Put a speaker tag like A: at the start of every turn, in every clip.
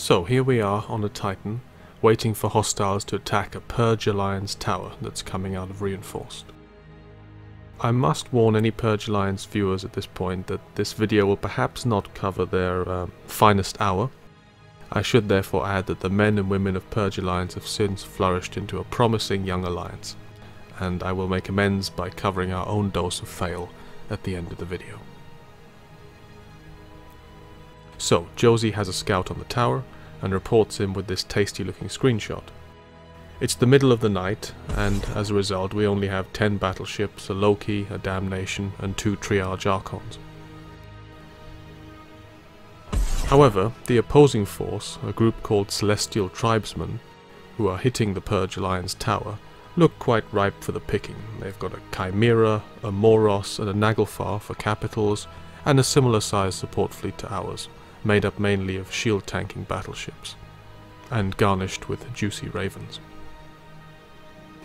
A: So here we are on a Titan, waiting for hostiles to attack a Purge Alliance tower that's coming out of Reinforced. I must warn any Purge Alliance viewers at this point that this video will perhaps not cover their finest hour. I should therefore add that the men and women of Purge Alliance have since flourished into a promising young alliance, and I will make amends by covering our own dose of fail at the end of the video. So, Josie has a scout on the tower, and reports in with this tasty looking screenshot. It's the middle of the night, and as a result we only have 10 battleships, a Loki, a Damnation, and 2 Triage Archons. However, the opposing force, a group called Celestial Tribesmen, who are hitting the Purge Alliance tower, look quite ripe for the picking. They've got a Chimera, a Moros, and a Naglfar for capitals, and a similar sized support fleet to ours, made up mainly of shield tanking battleships, and garnished with juicy ravens.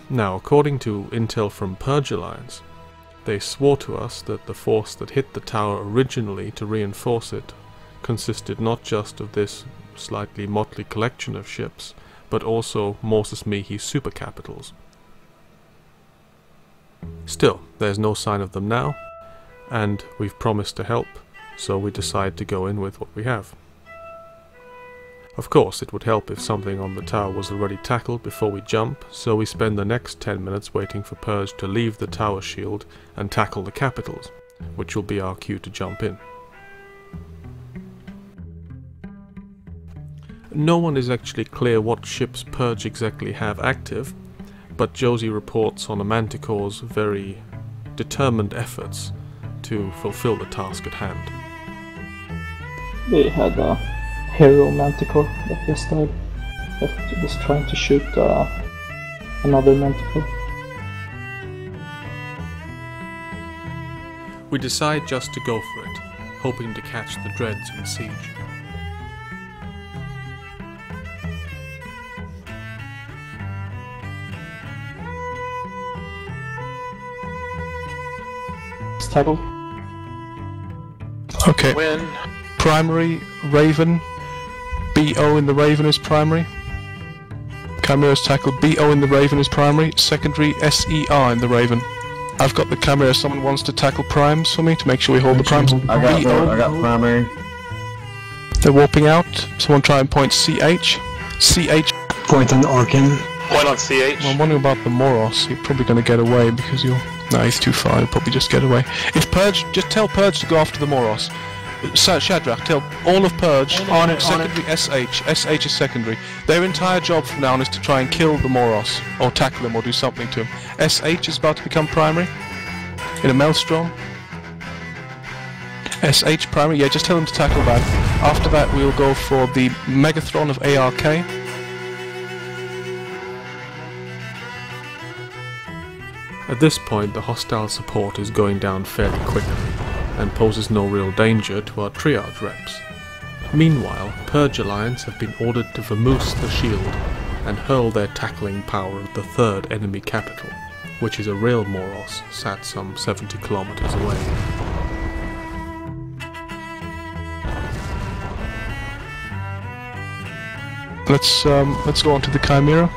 A: Now, according to intel from Purge Alliance, they swore to us that the force that hit the tower originally to reinforce it consisted not just of this slightly motley collection of ships, but also Morsus Mihi super capitals. Still, there's no sign of them now, and we've promised to help, so we decide to go in with what we have. Of course, it would help if something on the tower was already tackled before we jump, so we spend the next 10 minutes waiting for Purge to leave the tower shield and tackle the capitals, which will be our cue to jump in. No one is actually clear what ships Purge exactly have active, but Josie reports on a Manticore's very determined efforts to fulfill the task at hand.
B: They had a hero Manticore that just died, that was trying to shoot another Manticore.
A: We decide just to go for it, hoping to catch the dreads in siege.
B: Tackle.
C: Okay.
D: Win.
C: Primary, Raven. BO in the Raven is primary. Chimera's tackle. BO in the Raven is primary. Secondary, SER in the Raven. I've got the Chimera. Someone wants to tackle primes for me to make sure we hold the primes.
E: I got primary.
C: They're warping out. Someone try and point CH. CH.
E: Point on the Arcan.
D: Point on CH.
C: Well, I'm wondering about the Moros. You're probably going to get away because you're... No, he's too far. He'll probably just get away. If Purge... Just tell Purge to go after the Moros. Shadrach, tell all of Purge...
B: On it,
C: secondary SH. SH is secondary. Their entire job from now on is to try and kill the Moros. Or tackle him or do something to him. SH is about to become primary. In a Maelstrom. SH primary. Yeah, just tell him to tackle that. After that we'll go for the Megathron of ARK.
A: At this point, the hostile support is going down fairly quickly, and poses no real danger to our triage reps. Meanwhile, Purge Alliance have been ordered to vamoose the shield, and hurl their tackling power at the third enemy capital, which is a real Moros sat some 70 kilometers away.
C: Let's go on to the Chimera.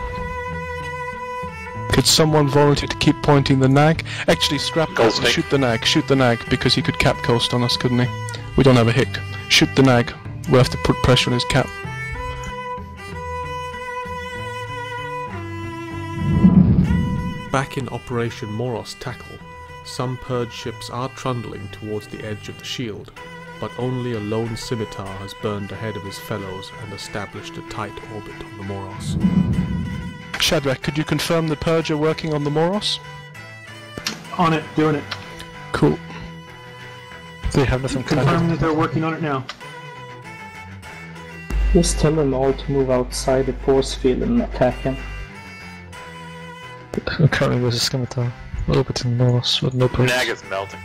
C: Could someone volunteer to keep pointing the nag? Actually, scrap that. Shoot the nag, because he could cap coast on us, couldn't he? We don't have a hick. Shoot the nag. We'll have to put pressure on his cap.
A: Back in Operation Moros Tackle, some Purge ships are trundling towards the edge of the shield, but only a lone scimitar has burned ahead of his fellows and established a tight orbit on the Moros.
C: Shadrach, could you confirm the Purge are working on the Moros?
B: On it, doing it.
C: Cool. They have nothing
B: Confirming that they're working on it now. Just tell them all to move outside the force field and attack him.
E: Currently there's a scimitar. Orbiting Moros with no pulse.
D: Nag is melting.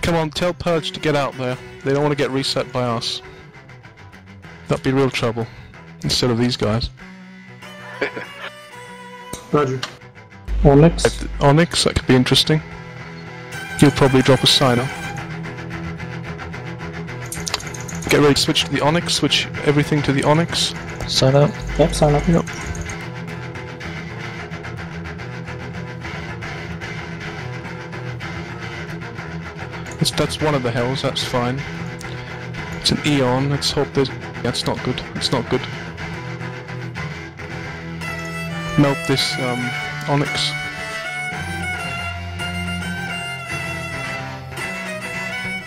C: Come on, tell Purge to get out there. They don't want to get reset by us. That'd be real trouble. Instead of these guys.
B: Roger. Onyx.
C: Onyx, that could be interesting. He'll probably drop a signer. Get ready to switch to the Onyx, switch everything to the Onyx.
E: Sign up.
B: Yep, sign up.
C: Yep. That's one of the hells, that's fine. It's an Eon, let's hope there's... That's not good, it's not good. Melt this Onyx.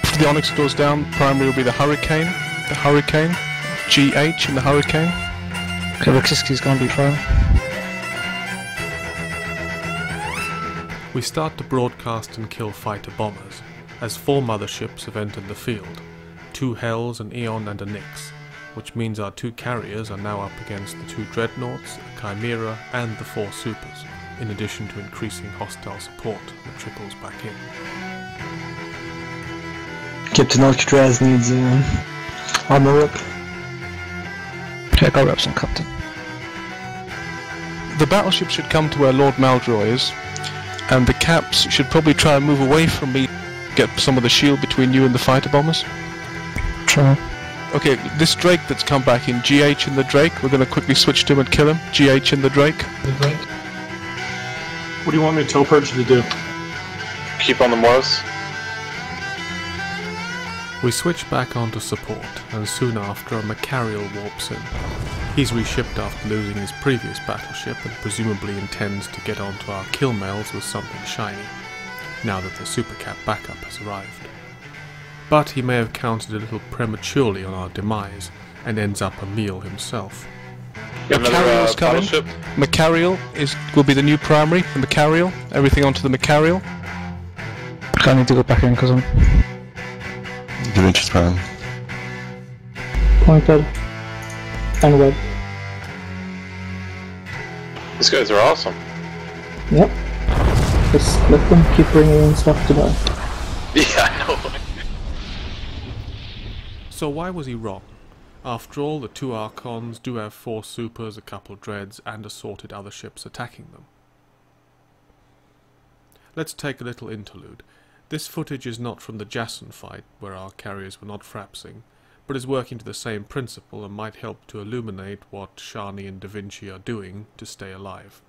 C: If the Onyx goes down, primary will be the Hurricane, GH in the Hurricane.
E: Okay, Roxiski's gonna be fine.
A: We start to broadcast and kill fighter bombers, as 4 motherships have entered the field, 2 Hells, an Eon and a Nyx, which means our 2 carriers are now up against the 2 Dreadnoughts, a Chimera and the 4 Supers, in addition to increasing hostile support that trickles back in.
D: Captain Alcatraz needs armor up.
E: Okay, go reps on Captain.
C: The battleship should come to where Lord Maldroy is, and the Caps should probably try and move away from me, get some of the shield between you and the fighter bombers.
E: Try.
C: Okay, this Drake that's come back in, GH and the Drake, we're going to quickly switch to him and kill him. GH and the Drake.
F: What do you want me to tow purge to do?
G: Keep on the Morse.
A: We switch back onto support, and soon after a Macarial warps in. He's reshipped after losing his previous battleship and presumably intends to get onto our kill mails with something shiny, now that the Supercap backup has arrived. But he may have counted a little prematurely on our demise, and ends up a meal himself.
C: Macarial's coming. Macarial will be the new primary, the Macarial. Everything onto the Macarial.
E: I need to go back in because I'm...
D: Da Vinci's prime.
B: Pointed. And red.
G: These guys are awesome.
B: Yep. Just let them keep bringing in stuff to buy.
G: Yeah, I know.
A: So why was he wrong? After all, the 2 Archons do have 4 Supers, a couple Dreads, and assorted other ships attacking them. Let's take a little interlude. This footage is not from the Jason fight, where our carriers were not frapsing, but is working to the same principle and might help to illuminate what Shani and Da Vinci are doing to stay alive.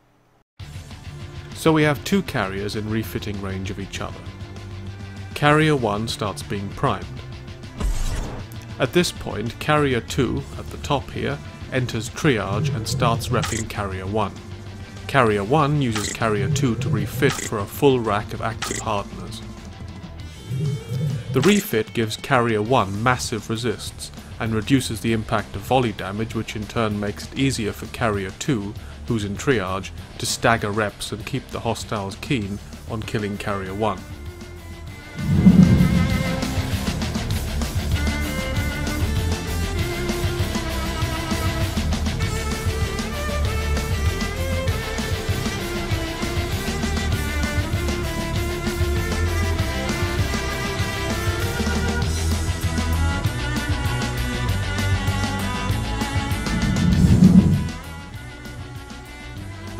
A: So we have 2 carriers in refitting range of each other. Carrier 1 starts being primed. At this point, Carrier 2, at the top here, enters triage and starts repping Carrier 1. Carrier 1 uses Carrier 2 to refit for a full rack of active hardeners. The refit gives Carrier 1 massive resists, and reduces the impact of volley damage, which in turn makes it easier for Carrier 2, who's in triage, to stagger reps and keep the hostiles keen on killing Carrier 1.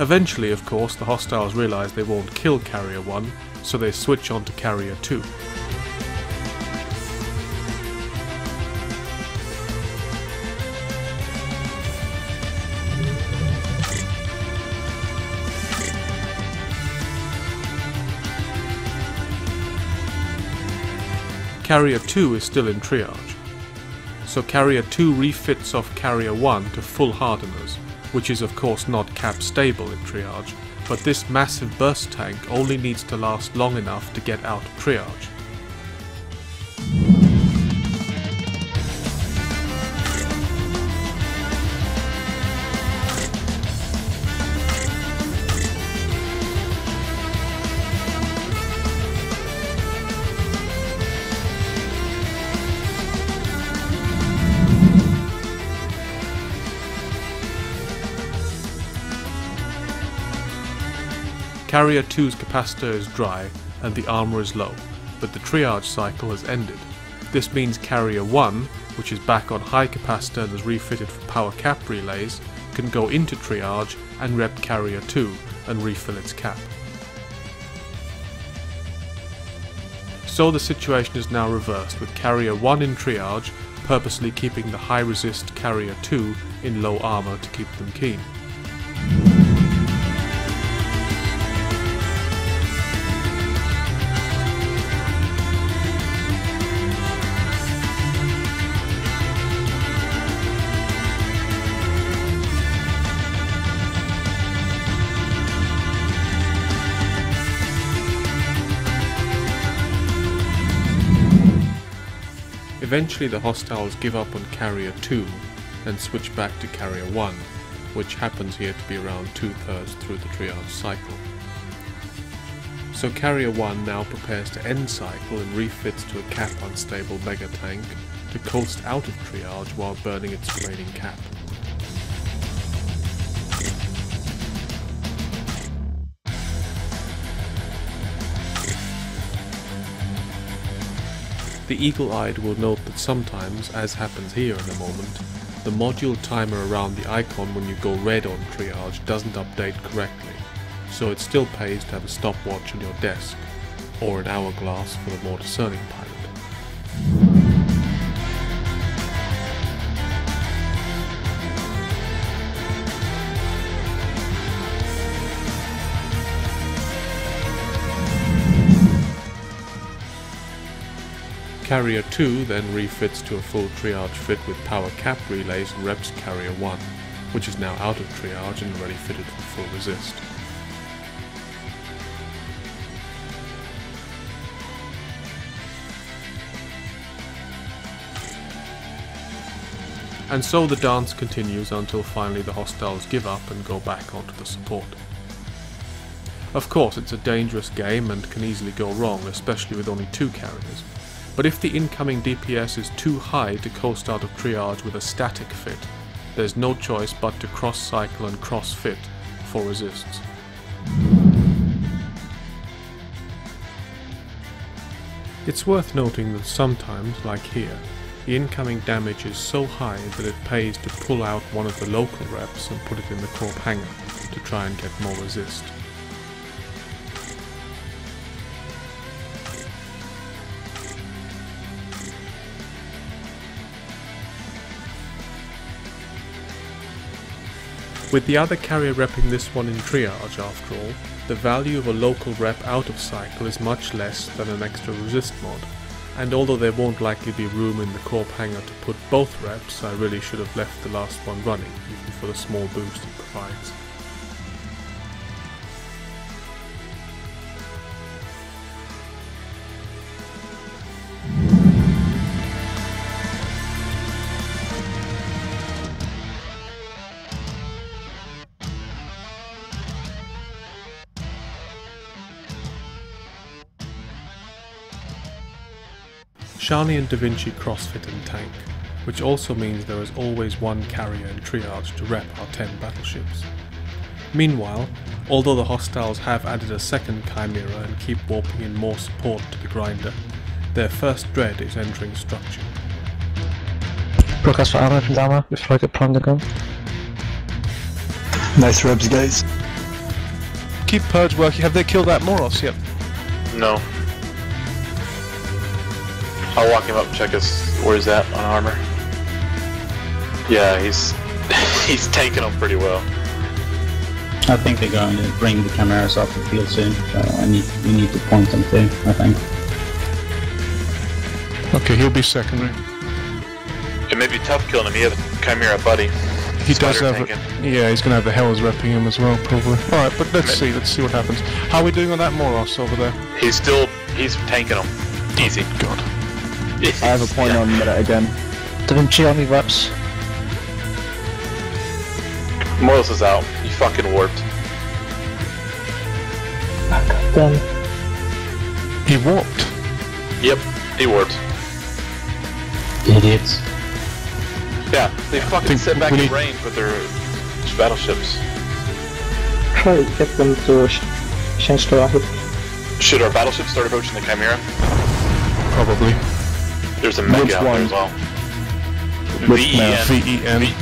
A: Eventually, of course, the hostiles realise they won't kill Carrier 1, so they switch on to Carrier 2. Carrier 2 is still in triage, so Carrier 2 refits off Carrier 1 to full hardeners, which is of course not cap stable in triage, but this massive burst tank only needs to last long enough to get out of triage. Carrier 2's capacitor is dry and the armor is low, but the triage cycle has ended. This means Carrier 1, which is back on high capacitor and is refitted for power cap relays, can go into triage and rep Carrier 2 and refill its cap. So the situation is now reversed, with Carrier 1 in triage, purposely keeping the high resist Carrier 2 in low armor to keep them keen. Eventually the hostiles give up on Carrier 2 and switch back to Carrier 1, which happens here to be around 2/3 through the triage cycle. So Carrier 1 now prepares to end cycle and refits to a cap unstable mega tank to coast out of triage while burning its remaining cap. The eagle-eyed will note that sometimes, as happens here in a moment, the module timer around the icon when you go red on triage doesn't update correctly, so it still pays to have a stopwatch on your desk, or an hourglass for the more discerning pilot. Carrier 2 then refits to a full triage fit with power cap relays and reps Carrier 1, which is now out of triage and already fitted for full resist. And so the dance continues until finally the hostiles give up and go back onto the support. Of course, it's a dangerous game and can easily go wrong, especially with only 2 carriers. But if the incoming DPS is too high to coast out of triage with a static fit, there's no choice but to cross-cycle and cross-fit for resists. It's worth noting that sometimes, like here, the incoming damage is so high that it pays to pull out one of the local reps and put it in the corp hangar to try and get more resist. With the other carrier repping this one in triage after all, the value of a local rep out of cycle is much less than an extra resist mod, and although there won't likely be room in the corp hangar to put both reps, I really should have left the last one running, even for the small boost it provides. Shani and Da Vinci crossfit and tank, which also means there is always one carrier in triage to rep our 10 battleships. Meanwhile, although the hostiles have added a second Chimera and keep warping in more support to the grinder, their first dread is entering structure.
E: Broadcast for armor from armor before I get primed again.
D: Nice rubs, guys.
C: Keep Purge working. Have they killed that Moros yet?
G: No. I'll walk him up and check where he's at on armor. Yeah, he's he's taking them pretty well.
H: I think they're going to bring the cameras off the field soon, so we need to point them too, I think.
C: Okay, he'll be secondary.
G: It may be tough killing him. He has a Chimera buddy.
C: He does have it. Yeah, he's going to have the Hells repping him as well, probably. Alright, but let's see what happens. How are we doing on that Moros over there?
G: He's tanking them. Easy.
C: Oh, God.
I: I have a point on meta again.
E: Da Vinci on me reps.
G: Moros is out. He fucking warped.
B: Then
C: He warped.
G: Yep, he warped.
H: Idiots.
G: Yeah, they fucking set back in range with their battleships.
B: try to get them to change the rocket.
G: Should our battleships start approaching the Chimera?
C: Probably.
G: There's a mega out there as well.
C: VEN.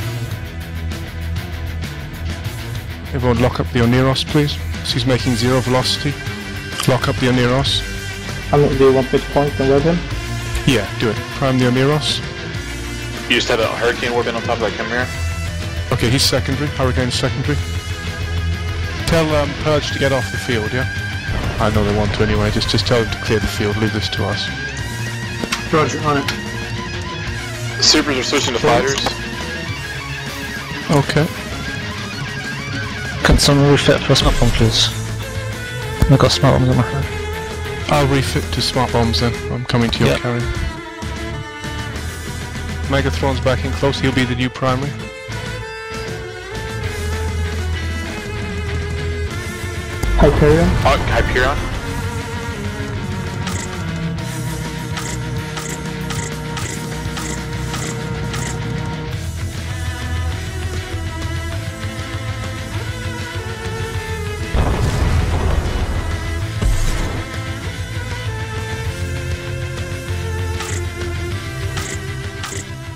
C: Everyone lock up the Oneros, please. So he's making 0 velocity. Lock up the Oneros.
B: Do you want me to point and rev him?
C: Yeah, do it. Prime the Oneros.
G: You just have a Hurricane Warband on top of that Chimera?
C: Okay, he's secondary. Hurricane's secondary. Tell Purge to get off the field, yeah? I know they want to anyway. Just tell them to clear the field. Leave this to us.
F: Roger, on it.
G: The supers are switching to fighters.
C: Okay.
E: Can someone refit for a smart bomb, please? I've got smart bombs on my head.
C: I'll refit to smart bombs then. I'm coming to your carry. Megathron's back in close. He'll be the new primary.
B: Hyperion.
G: Hyperion.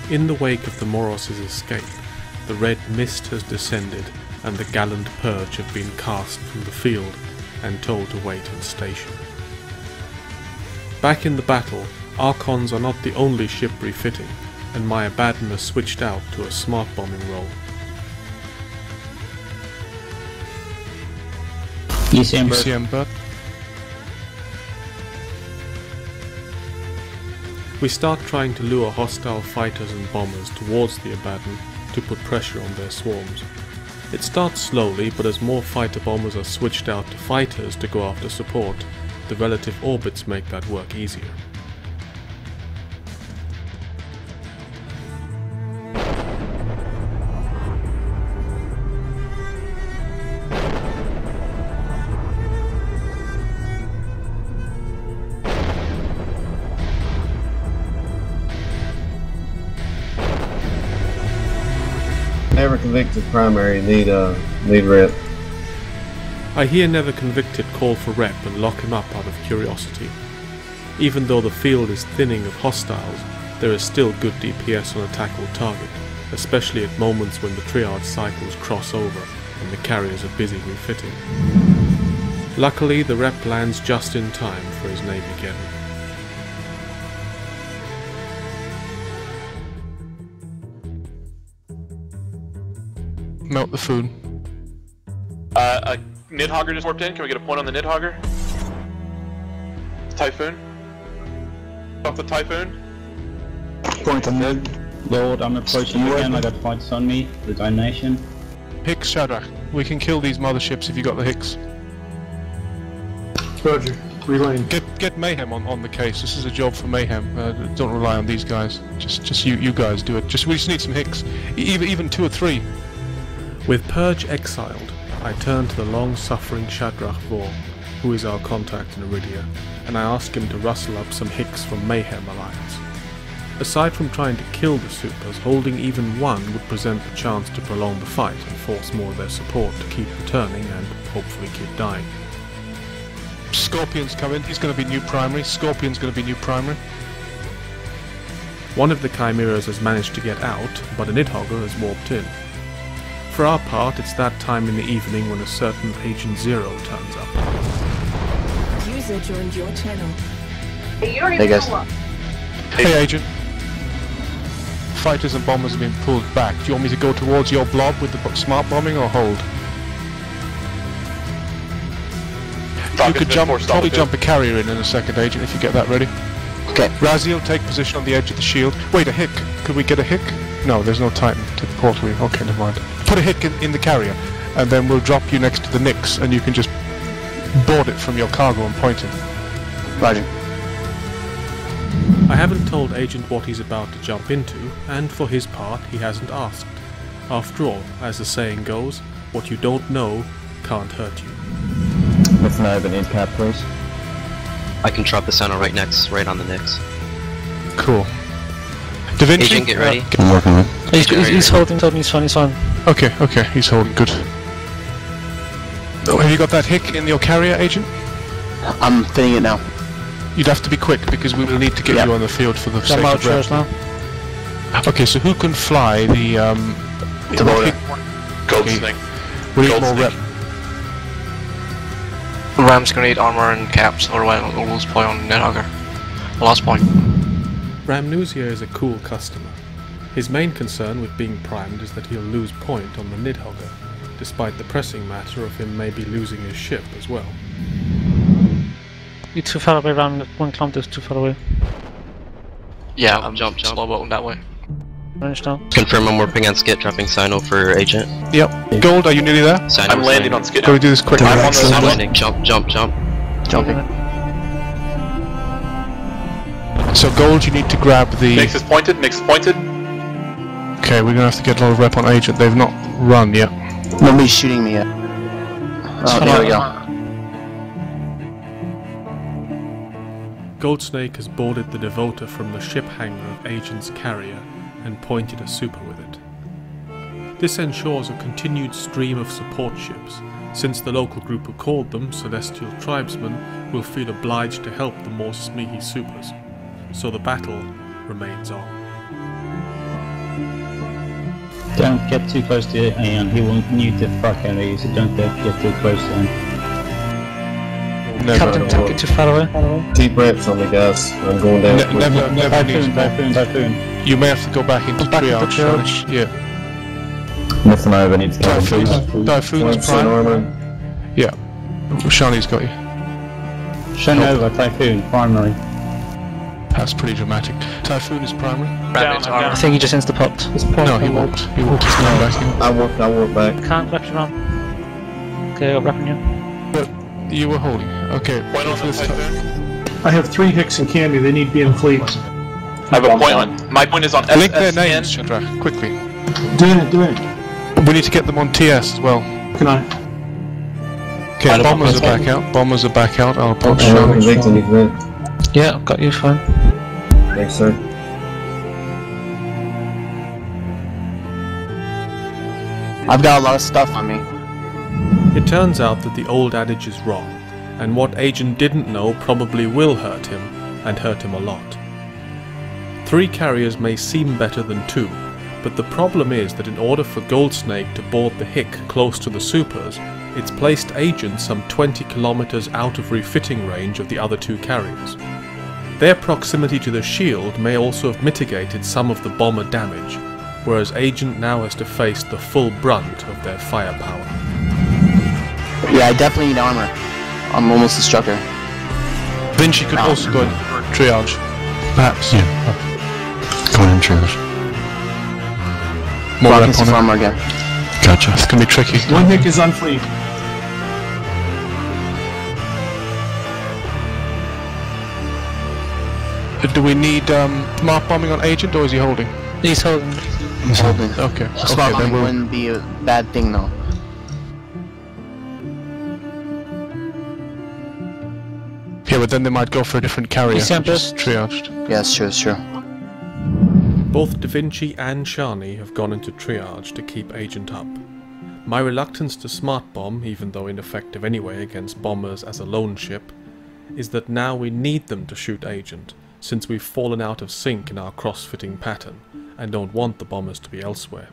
A: In the wake of the Moros' escape, the red mist has descended and the gallant Purge have been cast from the field and told to wait and station. Back in the battle, Archons are not the only ship refitting, and my Abaddon has switched out to a smart bombing role.
C: ECM.
A: We start trying to lure hostile fighters and bombers towards the Abaddon to put pressure on their swarms. It starts slowly, but as more fighter bombers are switched out to fighters to go after support, the relative orbits make that work easier.
J: Never convicted primary, need rep.
A: I hear never convicted call for rep and lock him up out of curiosity. Even though the field is thinning of hostiles, there is still good DPS on a tackled target, especially at moments when the triage cycles cross over and the carriers are busy refitting. Luckily, the rep lands just in time for his Navigeddon.
C: Melt the food.
G: A Nidhogger just warped in. Can we get a point on the Nidhogger? Typhoon. Off the Typhoon.
D: Point on mid.
H: Lord, I'm approaching you again. I got fights on me. The Damnation.
C: Hicks, Shadrach. We can kill these motherships if you got the Hicks.
F: Roger, relaying.
C: Get Mayhem on the case. This is a job for Mayhem. Don't rely on these guys. Just you guys do it. We just need some Hicks. Even 2 or 3.
A: With Purge exiled, I turn to the long-suffering Shadrach Vor, who is our contact in Iridia, and I ask him to rustle up some Hicks from Mayhem Alliance. Aside from trying to kill the supers, holding even one would present the chance to prolong the fight and force more of their support to keep returning and hopefully keep dying.
C: Scorpion's coming. He's going to be new primary. Scorpion's going to be new primary.
A: One of the Chimeras has managed to get out, but a Nidhogger has warped in. For our part, it's that time in the evening when a certain Agent Zero turns up.
K: User joined your channel.
D: Hey guys.
C: Hey Agent. Fighters and bombers have been pulled back. Do you want me to go towards your blob with the smart bombing or hold? You could probably jump a carrier in a second, Agent, if you get that ready.
D: Okay.
C: Raziel, take position on the edge of the shield. Wait, a Hick. Could we get a Hick? No, there's no Titan to the portal. Okay, never mind. Put a Hick in the carrier, and then we'll drop you next to the Nyx, and you can just board it from your cargo and point it.
D: Roger.
A: I haven't told Agent what he's about to jump into, and for his part, he hasn't asked. After all, as the saying goes, what you don't know can't hurt you.
I: With an open end cap, please.
L: I can drop the center right on the Nyx.
C: Cool. Da Vinci?
L: Agent, get ready.
D: I'm working on it.
E: He's holding, he's fine.
C: Okay, he's holding, good. Oh, have you got that Hick in your carrier, Agent?
D: I'm fitting it now.
C: You'd have to be quick, because we will need to get you on the field for the sake of rep.
E: Now.
C: Okay, so who can fly the
D: motor.
G: Goldsnake.
C: We need more rep.
L: Ram's gonna need armor and caps, otherwise we'll lose point on Nidhogger. Last point.
A: Ramnuzia is a cool customer. His main concern with being primed is that he'll lose point on the Nidhogger, despite the pressing matter of him maybe losing his ship as well.
E: You're too far away, around 1 kilometer, too far away.
L: Yeah, I'm slow boating that way.
E: Range down.
L: Confirm I'm warping on skit, dropping Sino for agent.
C: Yep. Gold, are you nearly there?
L: Sino,
G: I'm landing on skit.
C: Can we do this quickly?
G: I'm on the
L: landing. Jump.
D: Jumping.
C: So Gold, you need to grab the...
G: Nix is pointed.
C: Okay, we're gonna have to get a lot of rep on agent. They've not run yet.
D: Nobody's shooting me yet. Oh, there we go.
A: Goldsnake has boarded the Devoter from the ship hangar of Agent's carrier and pointed a super with it. This ensures a continued stream of support ships, since the local group who called them Celestial Tribesmen will feel obliged to help the more smeehy supers, so the battle remains on.
H: Don't get too close to Aeon, he will nuke the fuck out of you, so don't get too close to him.
E: Captain, don't get too far away.
J: Deep reps on me, guys. I'm going down.
H: Typhoon.
C: You may have to go back into triage. Yeah.
I: Nothing over needs to happen.
C: Typhoon's prime. Yeah. Shani's got you.
H: Shenova, Typhoon, primary.
C: That's pretty dramatic. Typhoon is primary.
E: I think he just insta-popped.
C: No, he walked. He walked his man back in.
J: I walk back.
E: Can't wrap you around. Okay, I'm wrapping you.
C: But you were holding. Okay.
G: Point on the Typhoon.
F: I have 3 Hicks and Cammy, they need to be in fleet.
G: I have a point on. My point is on SSN.
C: Link their names, Shadrach, quickly.
F: Doing it.
C: We need to get them on TS as well.
F: Can I?
C: Okay, bombers are back out. I'll punch
J: Shani.
E: Yeah, I've got you, fine.
J: Thanks, sir.
D: I've got a lot of stuff on me.
A: It turns out that the old adage is wrong, and what Agent didn't know probably will hurt him, and hurt him a lot. 3 carriers may seem better than 2, but the problem is that in order for Goldsnake to board the Hick close to the supers, it's placed Agent some 20 kilometers out of refitting range of the other 2 carriers. Their proximity to the shield may also have mitigated some of the bomber damage, whereas Agent now has to face the full brunt of their firepower.
D: Yeah, I definitely need armor. I'm almost a strucker.
C: Vinci could also go in triage. Perhaps.
I: Yeah. Go in triage.
C: More rep on
D: armor again.
I: Gotcha.
C: It's gonna be tricky.
F: 1 Hick is on fleet.
C: Do we need smart bombing on Agent, or is he holding?
E: He's holding.
D: He's holding.
C: Okay.
D: Smart bombing
C: then
D: wouldn't be a bad thing, though.
C: Yeah, but then they might go for a different carrier.
E: Just
C: triaged.
D: Yes, sure.
A: Both Da Vinci and Shani have gone into triage to keep Agent up. My reluctance to smart bomb, even though ineffective anyway against bombers as a lone ship, is that now we need them to shoot Agent, since we've fallen out of sync in our cross-fitting pattern, and don't want the bombers to be elsewhere.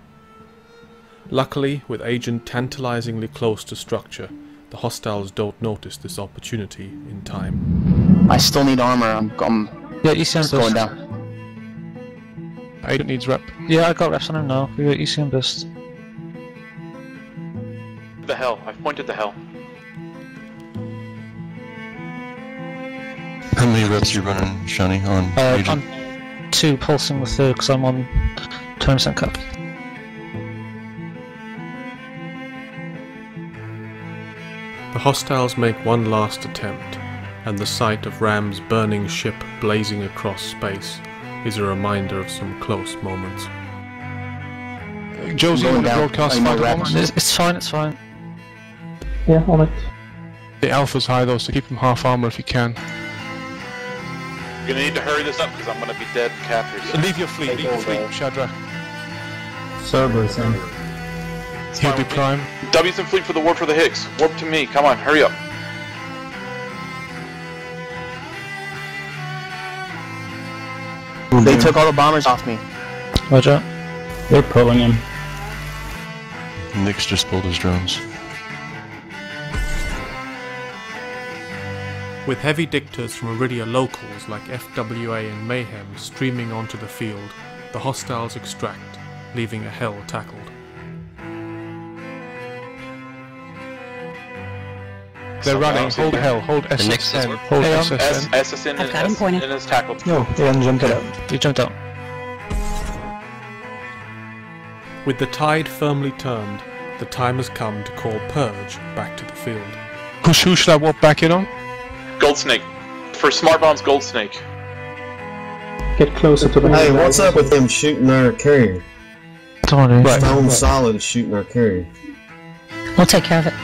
A: Luckily, with Agent tantalizingly close to structure, the hostiles don't notice this opportunity in time.
D: I still need armor. I'm
E: yeah, ECM
D: going down.
C: Agent needs rep.
E: Yeah, I got reps on him now. We got ECM burst.
G: The hell. I've pointed the hell.
I: How many reps are you running, Shani, on Agent?
E: I'm 2 pulsing with 3 because I'm on 20% cap.
A: The hostiles make one last attempt, and the sight of Ram's burning ship blazing across space is a reminder of some close moments.
C: Josie, you want to broadcast fighter bombers?
E: It's fine.
B: Yeah, on it.
C: The alpha's high though, so keep them half armor if you can.
G: You're gonna need to hurry this up because I'm gonna be dead and captured.
C: Leave your fleet, Shadrach.
H: Cerberus,
C: He'll be prime.
G: W's in fleet for the warp for the Hicks. Warp to me, come on, hurry up.
D: They took all the bombers off me.
E: Roger.
H: They're pulling him.
I: Nick's just pulled his drones.
A: With heavy dictators from Iridia locals like FWA and Mayhem streaming onto the field, the hostiles extract, leaving a hell tackled.
C: They're running. Hold hell. Hold SSN. Hold SSN.
G: SSN
M: I've got him pointed.
G: and is tackled.
E: No, Ian jumped out. He jumped out.
A: With the tide firmly turned, the time has come to call Purge back to the field.
C: Who should I walk back in on?
G: Gold Snake. For smart bombs, Gold Snake.
B: Get closer to the
J: Hey, what's up with them shooting our carrier?
E: Don't worry.
J: Stone Solid is shooting our carrier.
M: We'll take care of it.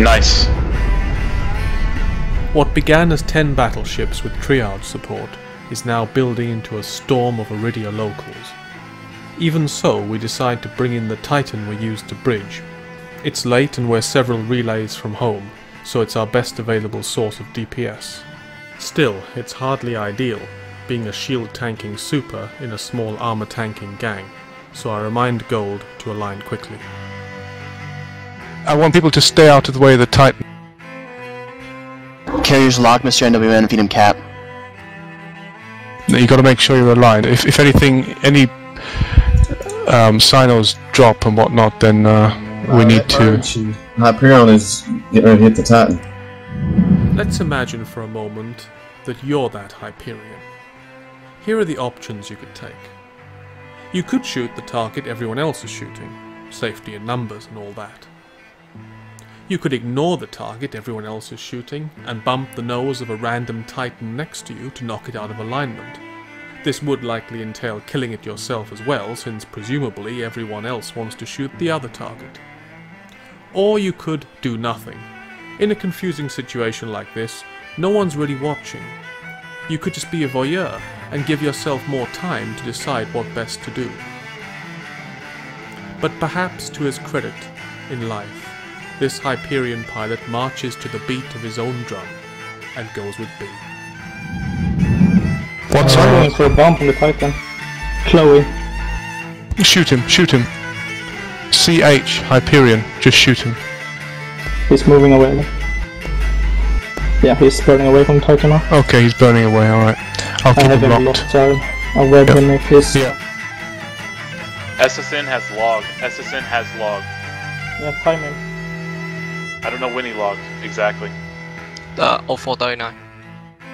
G: Nice.
A: What began as 10 battleships with triage support is now building into a storm of Iridia locals. Even so, we decide to bring in the Titan we used to bridge. It's late and we're several relays from home, so it's our best available source of DPS. Still, it's hardly ideal, being a shield tanking super in a small armor tanking gang, so I remind Gold to align quickly.
C: I want people to stay out of the way of the Titan.
D: Carrier's locked, Mr. NWN, feed him cap.
C: You got to make sure you're aligned. If anything, any sinos drop and whatnot, then we need to.
J: Hyperion is getting ready to hit the Titan.
A: Let's imagine for a moment that you're that Hyperion. Here are the options you could take. You could shoot the target everyone else is shooting, safety in numbers and all that. You could ignore the target everyone else is shooting and bump the nose of a random Titan next to you to knock it out of alignment. This would likely entail killing it yourself as well, since presumably everyone else wants to shoot the other target. Or you could do nothing. In a confusing situation like this, no one's really watching. You could just be a voyeur and give yourself more time to decide what best to do. But perhaps to his credit in life, this Hyperion pilot marches to the beat of his own drum and goes with B.
B: What's I'm going for a bomb from the Titan. Chloe.
C: Shoot him, shoot him. CH, Hyperion, just shoot him.
B: He's moving away. Yeah, he's burning away from the Titan now.
C: Okay, he's burning away, alright. I'll keep him locked.
B: I'll read him if he's...
C: Yeah.
G: SSN has log. SSN has log.
B: Yeah, timing.
G: I don't know when he logged, exactly.
L: 0439.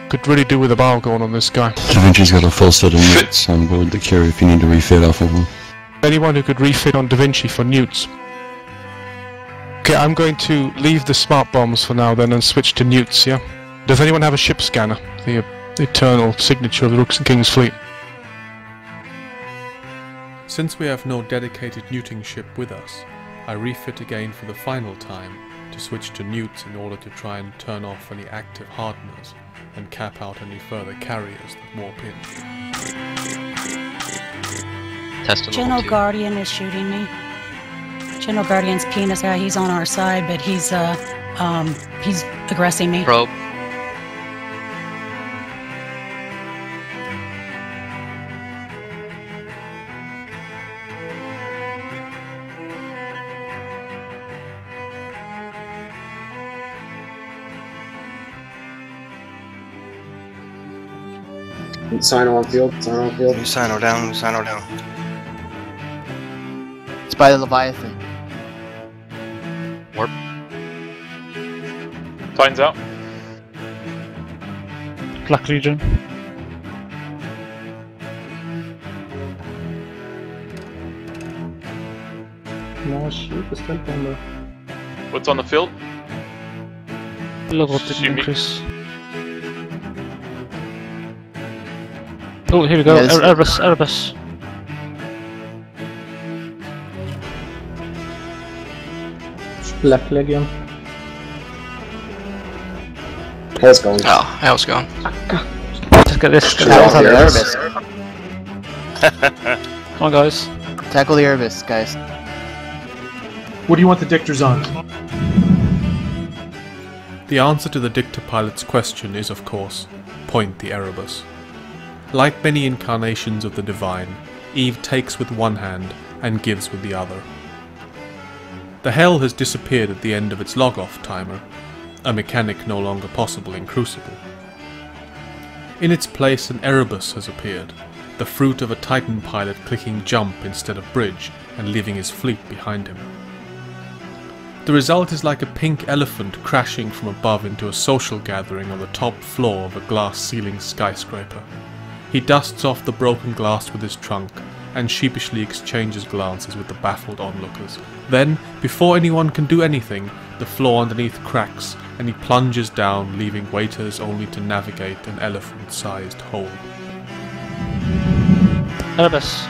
C: Could really do with a bow going on this guy.
I: Da Vinci's got a full set of newts on board the carrier if you need to refit off of him.
C: Anyone who could refit on Da Vinci for newts. Okay, I'm going to leave the smart bombs for now then and switch to newts, yeah? Does anyone have a ship scanner? The eternal signature of the Rooks and Kings fleet.
A: Since we have no dedicated newting ship with us, I refit again for the final time to switch to newts in order to try and turn off any active hardeners and cap out any further carriers that warp in.
M: General Guardian is shooting me. General Guardian's penis guy, he's on our side, but he's aggressing me.
L: Probe.
J: Sino on field, Sino on field.
L: Sino down, Sino down.
D: It's by the Leviathan.
L: Warp.
G: Titan's out.
E: Black Legion.
B: No, ship is still down there.
G: What's on the field?
E: Level
G: Shoot
E: didn't
G: me.
E: increase. Oh, here we go.
D: Yes.
E: Erebus.
B: Black Legion.
J: Hell's going.
L: Oh, hell's gone.
E: Let's get this.
D: Erebus.
E: Come on, guys.
D: Tackle the Erebus, guys.
F: What do you want the dictors on?
A: The answer to the Dicta pilot's question is, of course, point the Erebus. Like many incarnations of the Divine, Eve takes with one hand and gives with the other. The Hell has disappeared at the end of its log-off timer. a mechanic no longer possible in Crucible. In its place an Erebus has appeared, the fruit of a Titan pilot clicking jump instead of bridge and leaving his fleet behind him. The result is like a pink elephant crashing from above into a social gathering on the top floor of a glass-ceiling skyscraper. He dusts off the broken glass with his trunk and sheepishly exchanges glances with the baffled onlookers. Then, before anyone can do anything, the floor underneath cracks and he plunges down, leaving waiters only to navigate an elephant-sized hole.
E: Erebus.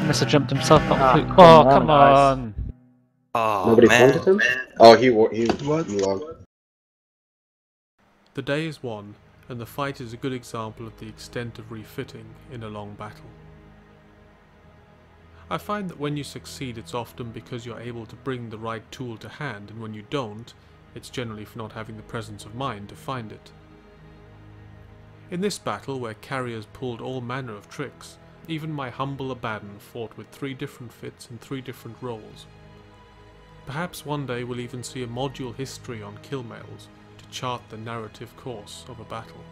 E: Mr. jumped himself off.
B: Oh,
E: come on!
L: Oh,
J: Nobody
L: man.
J: pointed him? Oh, he logged.
A: The day is won, and the fight is a good example of the extent of refitting in a long battle. I find that when you succeed it's often because you're able to bring the right tool to hand, and when you don't, it's generally for not having the presence of mind to find it. In this battle, where carriers pulled all manner of tricks, even my humble Abaddon fought with 3 different fits and 3 different roles. Perhaps one day we'll even see a module history on kill mails to chart the narrative course of a battle.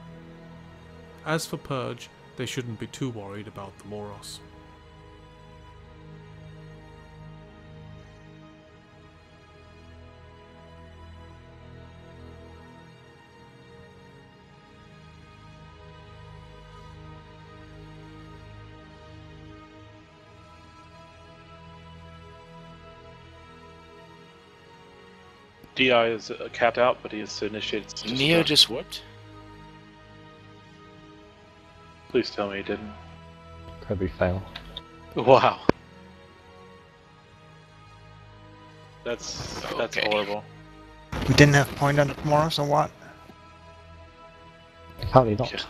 A: As for Purge, they shouldn't be too worried about the Moros.
G: DI is capped out, but he has to initiate.
N: Neo just what?
G: Please tell me he didn't.
E: Kirby fail.
G: Wow. That's horrible.
N: We didn't have point on the Moros or what?
E: Apparently not.